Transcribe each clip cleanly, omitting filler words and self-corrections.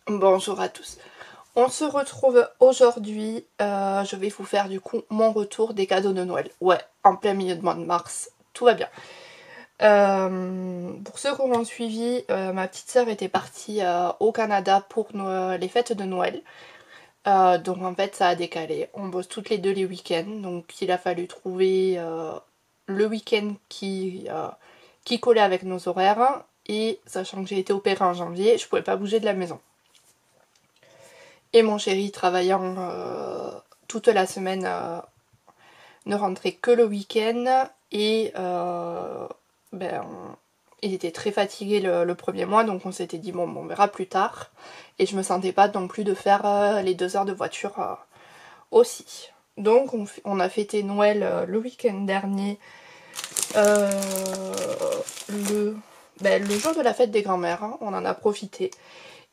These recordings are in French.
Bonjour à tous. On se retrouve aujourd'hui. Je vais vous faire du coup mon retour des cadeaux de Noël. Ouais, en plein milieu de mois de mars, tout va bien. Pour ceux qui ont suivi, ma petite sœur était partie au Canada pour les fêtes de Noël. Donc en fait ça a décalé. On bosse toutes les deux les week-ends. Donc il a fallu trouver le week-end qui collait avec nos horaires. Et sachant que j'ai été opérée en janvier, je pouvais pas bouger de la maison. Et mon chéri travaillant toute la semaine ne rentrait que le week-end et il était très fatigué le premier mois, donc on s'était dit bon, on verra plus tard. Et je me sentais pas non plus de faire les 2 heures de voiture aussi. Donc on a fêté Noël le week-end dernier, le jour de la fête des grands-mères, hein, on en a profité.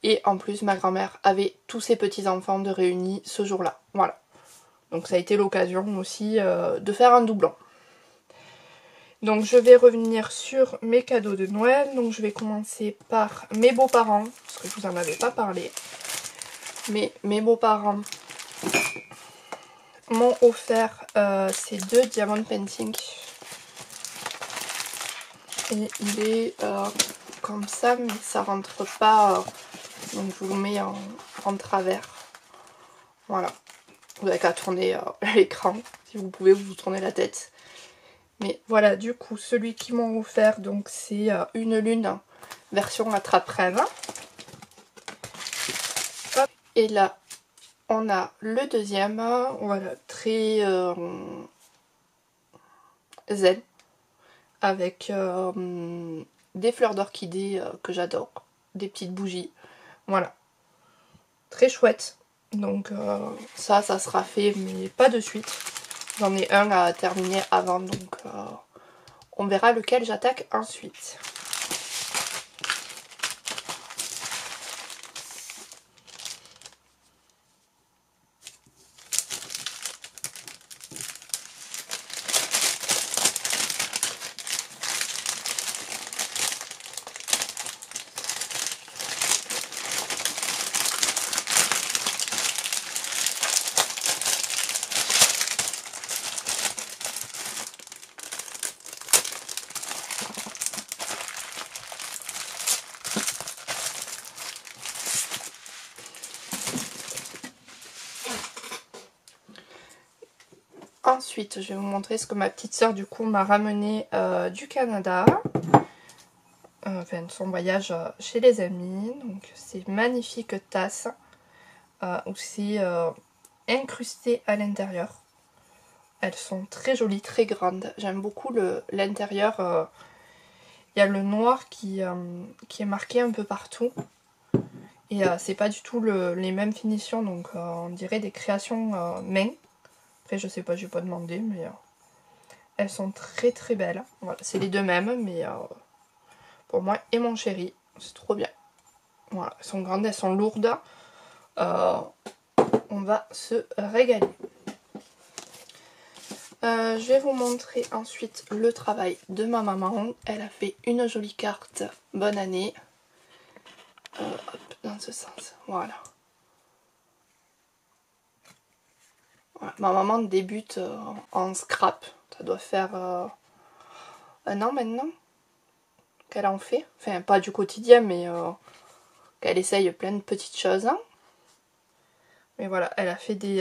Et en plus, ma grand-mère avait tous ses petits-enfants de réunis ce jour-là. Voilà. Donc ça a été l'occasion aussi de faire un doublon. Donc je vais revenir sur mes cadeaux de Noël. Donc je vais commencer par mes beaux-parents, parce que je vous en avais pas parlé. Mais mes beaux-parents m'ont offert ces 2 diamond painting. Et il est comme ça, mais ça rentre pas. Donc je vous le mets en travers. Voilà. Vous n'avez qu'à tourner l'écran. Si vous pouvez, vous tournez la tête. Mais voilà, du coup, celui qu'ils m'ont offert, donc c'est une lune version attrape-rêve. Et là, on a le deuxième. Voilà, très zen. Avec des fleurs d'orchidée que j'adore. Des petites bougies. Voilà. Très chouette. Donc ça sera fait, mais pas de suite. J'en ai un à terminer avant, donc on verra lequel j'attaque ensuite. Ensuite, je vais vous montrer ce que ma petite soeur du coup m'a ramené du Canada. Enfin, de son voyage chez les amis. Donc, ces magnifiques tasses aussi incrustées à l'intérieur. Elles sont très jolies, très grandes. J'aime beaucoup l'intérieur. Il y a le noir qui est marqué un peu partout. Et c'est pas du tout les mêmes finitions. Donc, on dirait des créations main. Après, je sais pas, j'ai pas demandé, mais elles sont très très belles. Voilà, c'est les deux mêmes, mais pour moi et mon chéri, c'est trop bien. Voilà, elles sont grandes, elles sont lourdes. On va se régaler. Je vais vous montrer ensuite le travail de ma maman. Elle a fait une jolie carte bonne année. Hop, dans ce sens, voilà. Voilà. Ma maman débute en scrap. Ça doit faire 1 an maintenant qu'elle en fait. Enfin, pas du quotidien, mais qu'elle essaye plein de petites choses. Mais voilà, elle a fait des...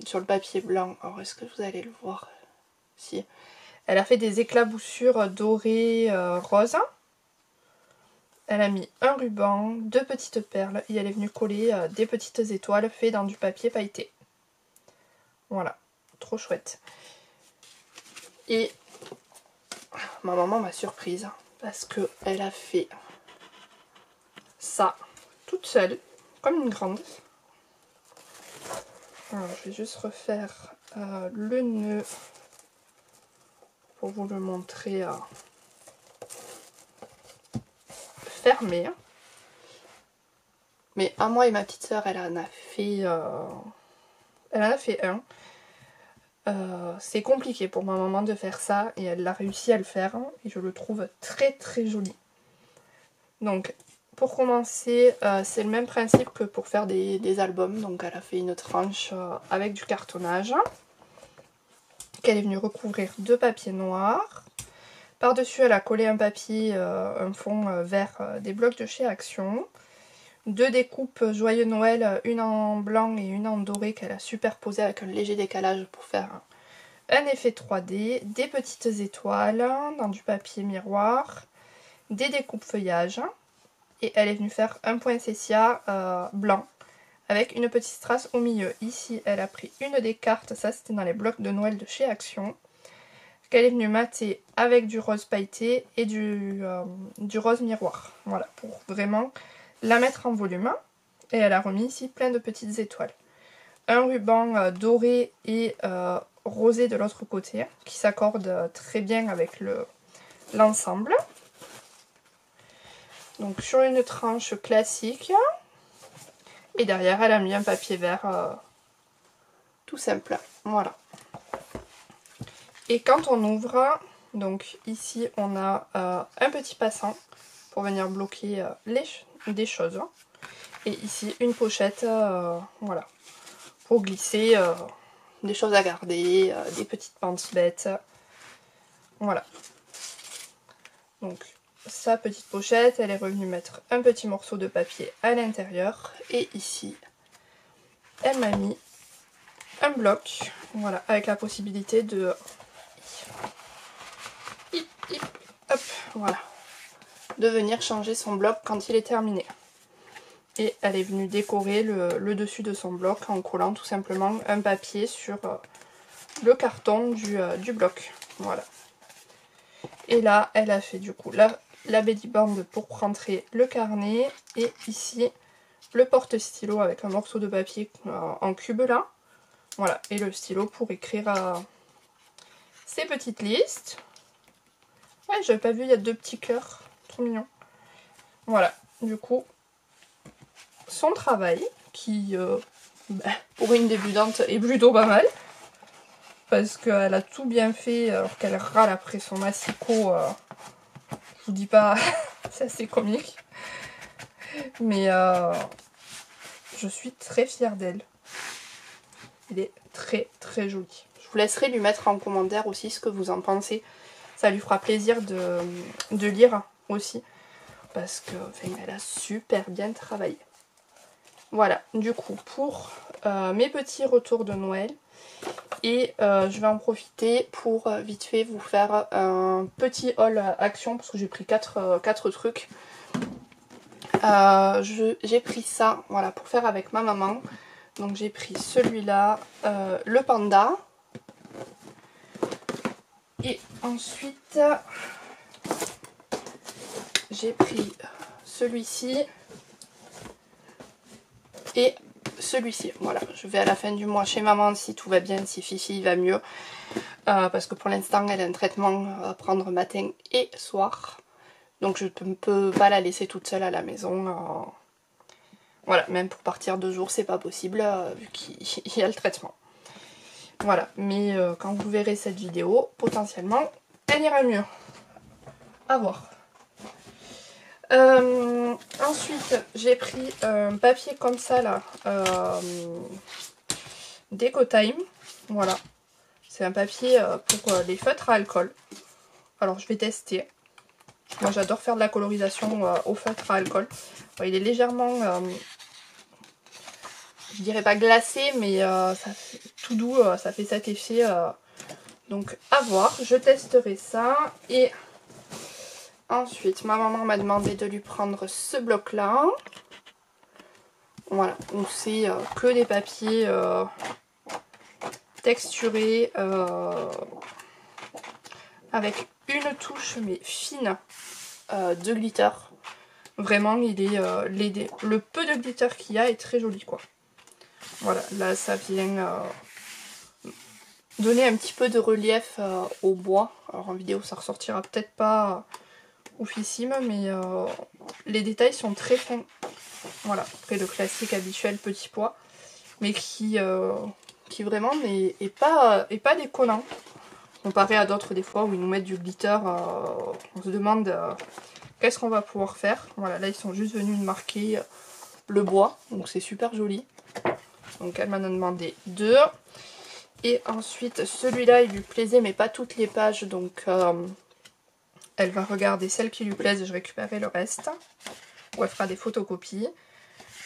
sur le papier blanc, alors est-ce que vous allez le voir? Si. Elle a fait des éclaboussures dorées roses. Elle a mis un ruban, 2 petites perles et elle est venue coller des petites étoiles faites dans du papier pailleté. Voilà, trop chouette. Et ma maman m'a surprise parce qu'elle a fait ça toute seule, comme une grande. Alors, je vais juste refaire le nœud pour vous le montrer fermé. Mais à moi et ma petite soeur, elle en a fait un. C'est compliqué pour ma maman de faire ça et elle a réussi à le faire et je le trouve très très joli. Donc pour commencer, c'est le même principe que pour faire des albums. Donc elle a fait une tranche avec du cartonnage qu'elle est venue recouvrir de papier noir. Par-dessus, elle a collé un papier, un fond vert, des blocs de chez Action. 2 découpes Joyeux Noël, une en blanc et une en doré qu'elle a superposé avec un léger décalage pour faire un effet 3D. Des petites étoiles dans du papier miroir. Des découpes feuillage. Et elle est venue faire un poinsettia blanc avec une petite strass au milieu. Ici, elle a pris une des cartes, ça c'était dans les blocs de Noël de chez Action, qu'elle est venue mater avec du rose pailleté et du rose miroir. Voilà, pour vraiment la mettre en volume. Et elle a remis ici plein de petites étoiles. Un ruban doré et rosé de l'autre côté, qui s'accorde très bien avec l'ensemble. Donc sur une tranche classique. Et derrière, elle a mis un papier vert tout simple. Voilà. Et quand on ouvre, donc ici, on a un petit passant pour venir bloquer des choses. Et ici, une pochette, voilà, pour glisser des choses à garder, des petites pinces bêtes. Voilà. Donc, sa petite pochette, elle est revenue mettre un petit morceau de papier à l'intérieur. Et ici, elle m'a mis un bloc, voilà, avec la possibilité de hop, voilà, de venir changer son bloc quand il est terminé. Et elle est venue décorer le dessus de son bloc en collant tout simplement un papier sur le carton du bloc. Voilà. Et là, elle a fait du coup la belly band pour rentrer le carnet. Et ici, le porte-stylo avec un morceau de papier en cube là. Voilà. Et le stylo pour écrire ces petites listes. Ouais, j'avais pas vu, il y a 2 petits cœurs. Trop mignon. Voilà. Du coup, son travail, qui pour une débutante est plutôt pas mal. Parce qu'elle a tout bien fait, alors qu'elle râle après son massicot. Je vous dis pas, c'est assez comique. Mais je suis très fière d'elle. Elle est très très jolie. Je vous laisserai lui mettre en commentaire aussi ce que vous en pensez. Ça lui fera plaisir de lire aussi. Parce que elle a super bien travaillé. Voilà, du coup, pour mes petits retours de Noël. Et je vais en profiter pour vite fait vous faire un petit haul Action parce que j'ai pris 4 trucs. J'ai pris ça, voilà, pour faire avec ma maman. Donc j'ai pris celui-là, le panda. Et ensuite, j'ai pris celui-ci et celui-ci. Voilà, je vais à la fin du mois chez maman si tout va bien, si Fifi va mieux. Parce que pour l'instant, elle a un traitement à prendre matin et soir. Donc je ne peux pas la laisser toute seule à la maison. Voilà, même pour partir 2 jours, c'est pas possible vu qu'il y a le traitement. Voilà, mais quand vous verrez cette vidéo, potentiellement, elle ira mieux. À voir. Ensuite, j'ai pris un papier comme ça là, Deco Time. Voilà, c'est un papier pour les feutres à alcool. Alors je vais tester. Moi j'adore faire de la colorisation au feutre à alcool. Bon, il est légèrement, je dirais pas glacé, mais ça fait tout doux, ça fait cet effet. Donc à voir, je testerai ça. Et ensuite, ma maman m'a demandé de lui prendre ce bloc-là. Voilà, donc c'est que des papiers texturés avec une touche mais fine de glitter. Vraiment, il est le peu de glitter qu'il y a est très joli quoi. Voilà, là ça vient donner un petit peu de relief au bois. Alors en vidéo ça ressortira peut-être pas oufissime, mais les détails sont très fins. Voilà, après le classique habituel petit pois, mais qui vraiment est pas déconnant. Comparé à d'autres des fois où ils nous mettent du glitter, on se demande qu'est-ce qu'on va pouvoir faire? Voilà, là ils sont juste venus de marquer le bois, donc c'est super joli. Donc elle m'en a demandé 2. Et ensuite celui-là il lui plaisait mais pas toutes les pages, donc elle va regarder celles qui lui plaisent et je récupérerai le reste. Ou elle fera des photocopies.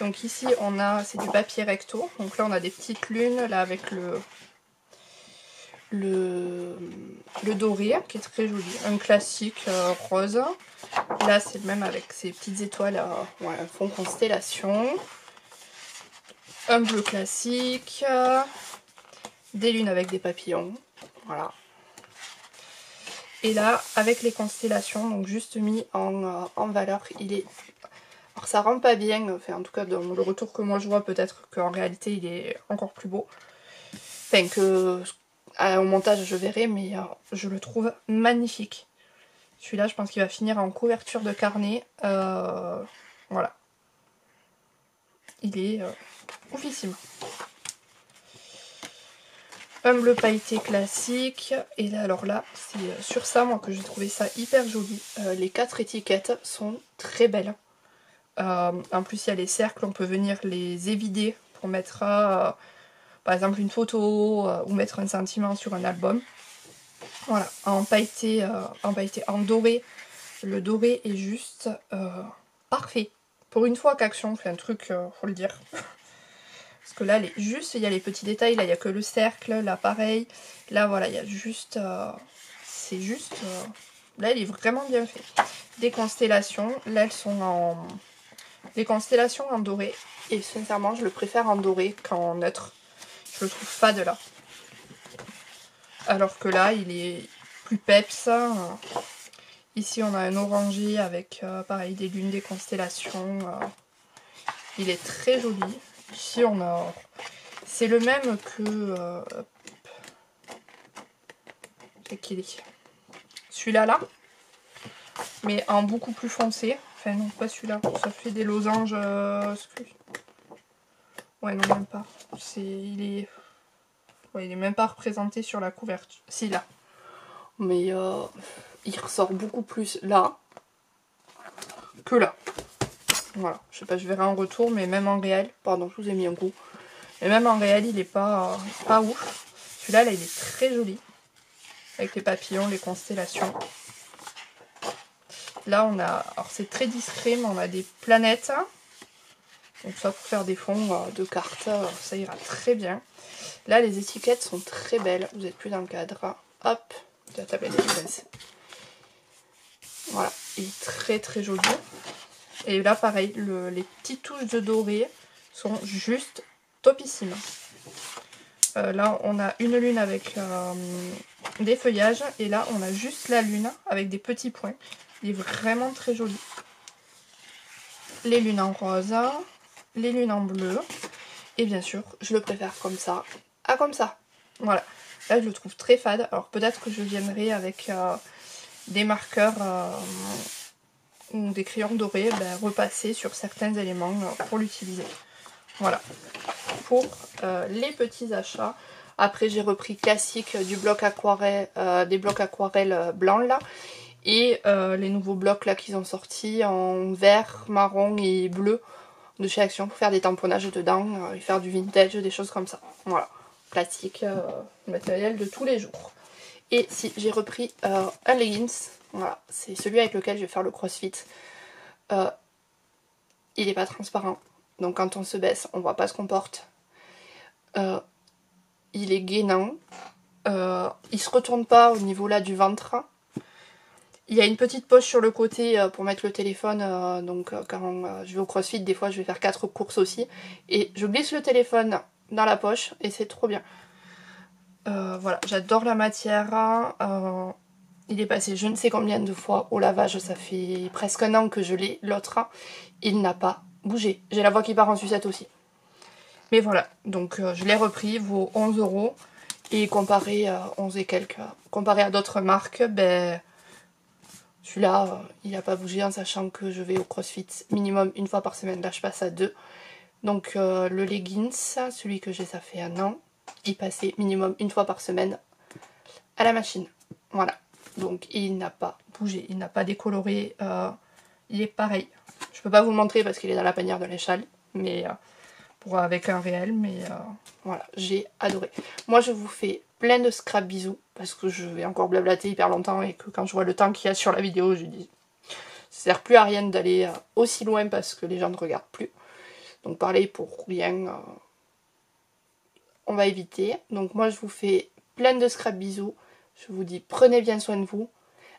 Donc ici on a, c'est du papier recto, donc là on a des petites lunes là avec le doré qui est très joli, un classique rose. Là c'est le même avec ces petites étoiles ouais, un fond constellation. Un bleu classique, des lunes avec des papillons, voilà. Et là avec les constellations, donc juste mis en valeur, il est... Alors ça rend pas bien, enfin en tout cas dans le retour que moi je vois, peut-être qu'en réalité il est encore plus beau. Enfin que au montage je verrai, mais je le trouve magnifique. Celui-là je pense qu'il va finir en couverture de carnet. Voilà. Il est oufissime. Un bleu pailleté classique. Et là alors là, c'est sur ça moi que j'ai trouvé ça hyper joli. Les 4 étiquettes sont très belles. En plus il y a les cercles, on peut venir les évider pour mettre par exemple une photo ou mettre un sentiment sur un album. Voilà, en pailleté, en doré. Le doré est juste parfait. Pour une fois qu'Action fait un truc, faut le dire. Parce que là, juste, il y a les petits détails. Là, il n'y a que le cercle. Là, pareil. Là, voilà, il y a juste... c'est juste... là, il est vraiment bien fait. Des constellations. Là, elles sont en... Des constellations en doré. Et sincèrement, je le préfère en doré qu'en neutre. Je le trouve fade là. Alors que là, il est plus peps. Ici, on a un orangé avec, pareil, des lunes, des constellations. Il est très joli. Ici, on a... C'est le même que... c'est qu'il est. Celui-là, là. Mais en beaucoup plus foncé. Enfin, non, pas celui-là. Ça fait des losanges... ouais, non, même pas. Il est... ouais, il est même pas représenté sur la couverture. Si, là. Mais il ressort beaucoup plus là que là. Voilà, je sais pas, je verrai en retour, mais même en réel, pardon, je vous ai mis un coup. Et même en réel, il est pas ouf. Celui-là, là, il est très joli. Avec les papillons, les constellations. Là, on a, alors c'est très discret, mais on a des planètes. Donc ça, pour faire des fonds de cartes, ça ira très bien. Là, les étiquettes sont très belles. Vous n'êtes plus dans le cadre. Hop, la tablette est. Voilà, il est très très joli. Et là pareil, les petites touches de doré sont juste topissimes. Là on a une lune avec des feuillages. Et là on a juste la lune avec des petits points. Il est vraiment très joli. Les lunes en rose, les lunes en bleu. Et bien sûr, je le préfère comme ça à comme ça. Voilà. Là je le trouve très fade. Alors peut-être que je viendrai avec... des marqueurs ou des crayons dorés, repasser sur certains éléments pour l'utiliser. Voilà, pour les petits achats. Après j'ai repris classique du bloc aquarelle, des blocs aquarelles blancs là, et les nouveaux blocs là qu'ils ont sortis en vert, marron et bleu de chez Action pour faire des tamponnages dedans et faire du vintage, des choses comme ça. Voilà, classique, matériel de tous les jours. Et si j'ai repris un leggings, voilà, c'est celui avec lequel je vais faire le crossfit. Il n'est pas transparent, donc quand on se baisse, on voit pas ce qu'on porte. Il est gainant, il se retourne pas au niveau là du ventre. Il y a une petite poche sur le côté pour mettre le téléphone, donc quand je vais au crossfit, des fois je vais faire 4 courses aussi. Et je glisse le téléphone dans la poche et c'est trop bien. Voilà, j'adore la matière. Il est passé je ne sais combien de fois au lavage, ça fait presque un an que je l'ai. L'autre, il n'a pas bougé. J'ai la voix qui part en sucette aussi. Mais voilà, donc je l'ai repris, vaut 11 €. Et comparé à 11 et quelques, comparé à d'autres marques, celui-là, il n'a pas bougé en sachant que je vais au crossfit minimum une fois par semaine. Là, je passe à 2. Donc le leggings, celui que j'ai, ça fait un an. Il passait minimum une fois par semaine à la machine. Voilà. Donc il n'a pas bougé, il n'a pas décoloré. il est pareil. Je peux pas vous le montrer parce qu'il est dans la panière de l'échelle, mais avec un réel, mais voilà, j'ai adoré. Moi je vous fais plein de scrap bisous, parce que je vais encore blablater hyper longtemps, et que quand je vois le temps qu'il y a sur la vidéo, je dis, ça sert plus à rien d'aller aussi loin parce que les gens ne regardent plus. Donc parler pour rien, on va éviter. Donc moi je vous fais plein de scrap bisous, je vous dis prenez bien soin de vous,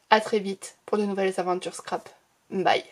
à très vite pour de nouvelles aventures scrap. Bye.